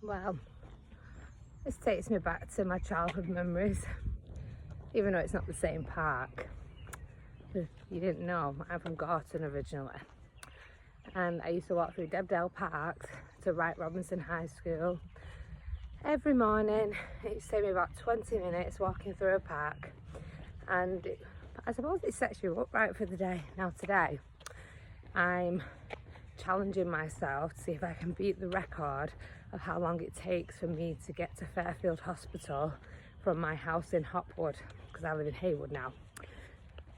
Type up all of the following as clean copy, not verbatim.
Well, this takes me back to my childhood memories, even though it's not the same park. If you didn't know, I'm from Gorton originally, and I used to walk through Debdale Park to Wright Robinson High School every morning. It used to take me about 20 minutes walking through a park, and I suppose it sets you up right for the day. Now today, I'm challenging myself to see if I can beat the record of how long it takes for me to get to Fairfield Hospital from my house in Hopwood, because I live in Haywood now.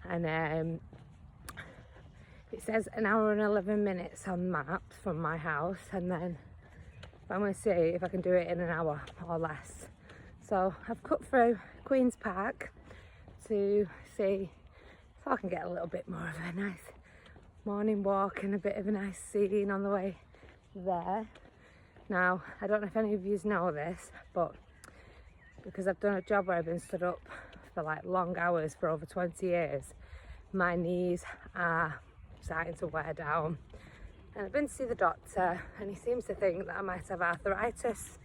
And it says an hour and 11 minutes on maps from my house, and then I'm going to see if I can do it in an hour or less. So I've cut through Queen's Park to see if I can get a little bit more of a nice morning walk and a bit of a nice scene on the way there. Now, I don't know if any of you know this, but because I've done a job where I've been stood up for like long hours for over 20 years, my knees are starting to wear down. And I've been to see the doctor, and he seems to think that I might have arthritis.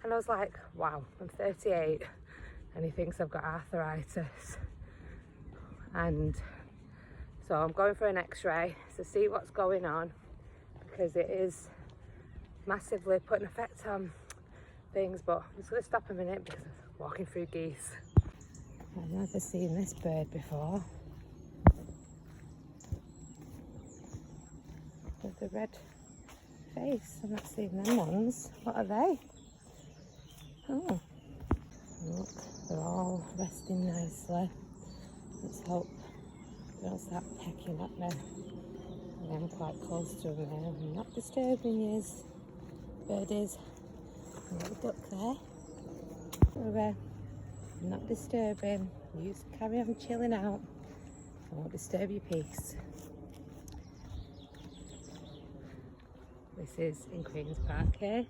And I was like, wow, I'm 38 and he thinks I've got arthritis. And so I'm going for an x-ray to see what's going on, because it is massively putting effect on things. But I'm just going to stop a minute because I'm walking through geese. I've never seen this bird before. With the red face, I've not seen them ones. What are they? Oh, look, they're all resting nicely. Let's hope they don't start pecking at me. I am quite close to them now. I'm not disturbing you, birdies. I've got a duck there. Okay. I'm not disturbing. You just carry on chilling out. I won't disturb your peace. This is in Queen's Park here.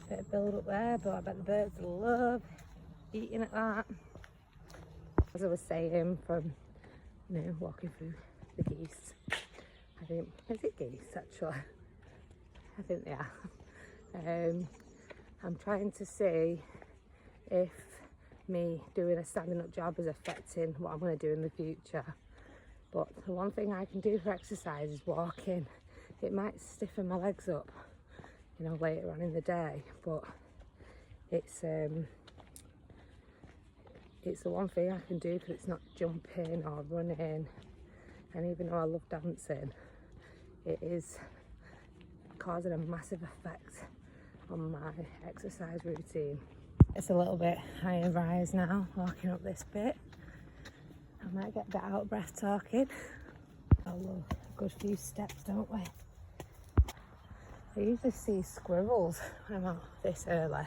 Bit of build up there, but I bet the birds love eating at that. As I was saying, from walking through the geese, I think, is it geese actually? I think they are. I'm trying to see if me doing a standing up job is affecting what I'm going to do in the future. But the one thing I can do for exercise is walking. It might stiffen my legs up, later on in the day, but it's the one thing I can do, because it's not jumping or running. And even though I love dancing, it is causing a massive effect on my exercise routine. It's a little bit higher rise now, walking up this bit. I might get a bit out of breath talking. I love a good few steps, don't we? I usually see squirrels when I'm out this early.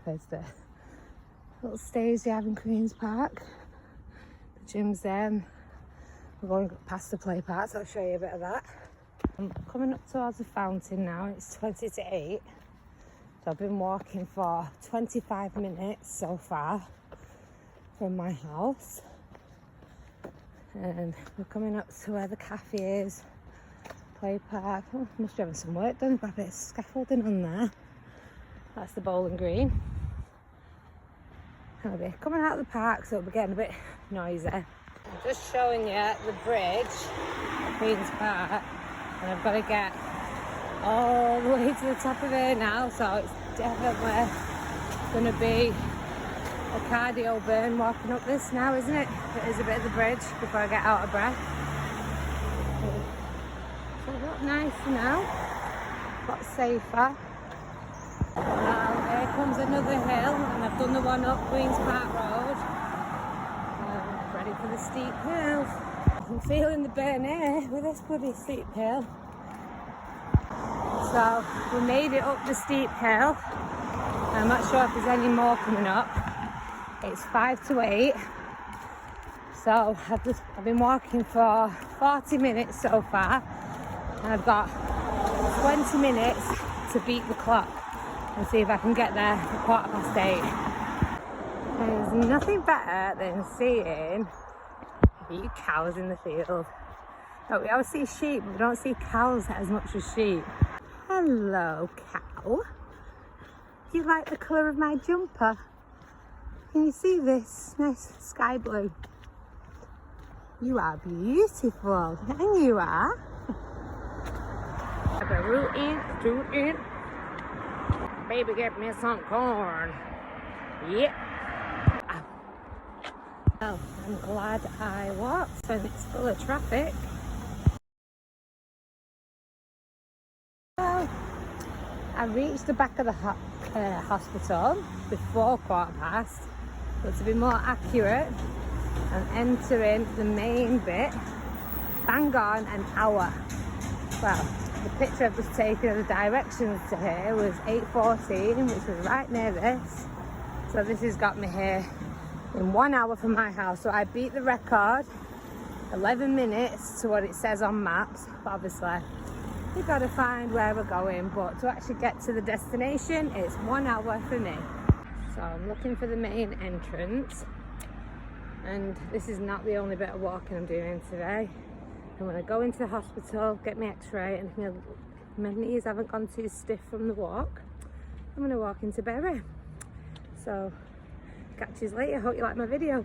There's the little stage they have in Queen's Park. The gym's there, and we're going past the play park, so I'll show you a bit of that. I'm coming up towards the fountain now. It's 20 to 8. So I've been walking for 25 minutes so far from my house. And we're coming up to where the cafe is. Play park. Oh, must be having some work done. Got a bit of scaffolding on there. That's the bowling green. I'll be coming out of the park, so it'll be getting a bit noisy. I'm just showing you the bridge at Queen's Park, and I've got to get all the way to the top of it now, so it's definitely going to be a cardio burn walking up this now, isn't it? It is a bit of the bridge before I get out of breath. So a lot nicer now, a lot safer. Now here comes another hill, and I've done the one up Queen's Park Road. Ready for the steep hill. I'm feeling the burn air with this bloody steep hill. So we made it up the steep hill. I'm not sure if there's any more coming up. It's 5 to 8. So I've been walking for 40 minutes so far, and I've got 20 minutes to beat the clock and see if I can get there for 8:15. There's nothing better than seeing a few cows in the field. But we always see sheep, but we don't see cows as much as sheep. Hello, cow. Do you like the colour of my jumper? Can you see this? Nice sky blue. You are beautiful, and you are. Have a rootin'. Baby, get me some corn. Yeah. Oh, I'm glad I walked, and it's full of traffic. Well, I reached the back of the hospital before 1:15, but to be more accurate, I'm entering the main bit bang on an hour. Well, the picture I've just taken of the directions to here was 8:14, which was right near this. So this has got me here in 1 hour from my house. So I beat the record, 11 minutes to what it says on maps. But obviously, we've got to find where we're going. But to actually get to the destination, it's 1 hour for me. So I'm looking for the main entrance. And this is not the only bit of walking I'm doing today. I'm going to go into the hospital, get my x-ray, and if my knees haven't gone too stiff from the walk, I'm going to walk into Bury. So, catch you later. Hope you like my video.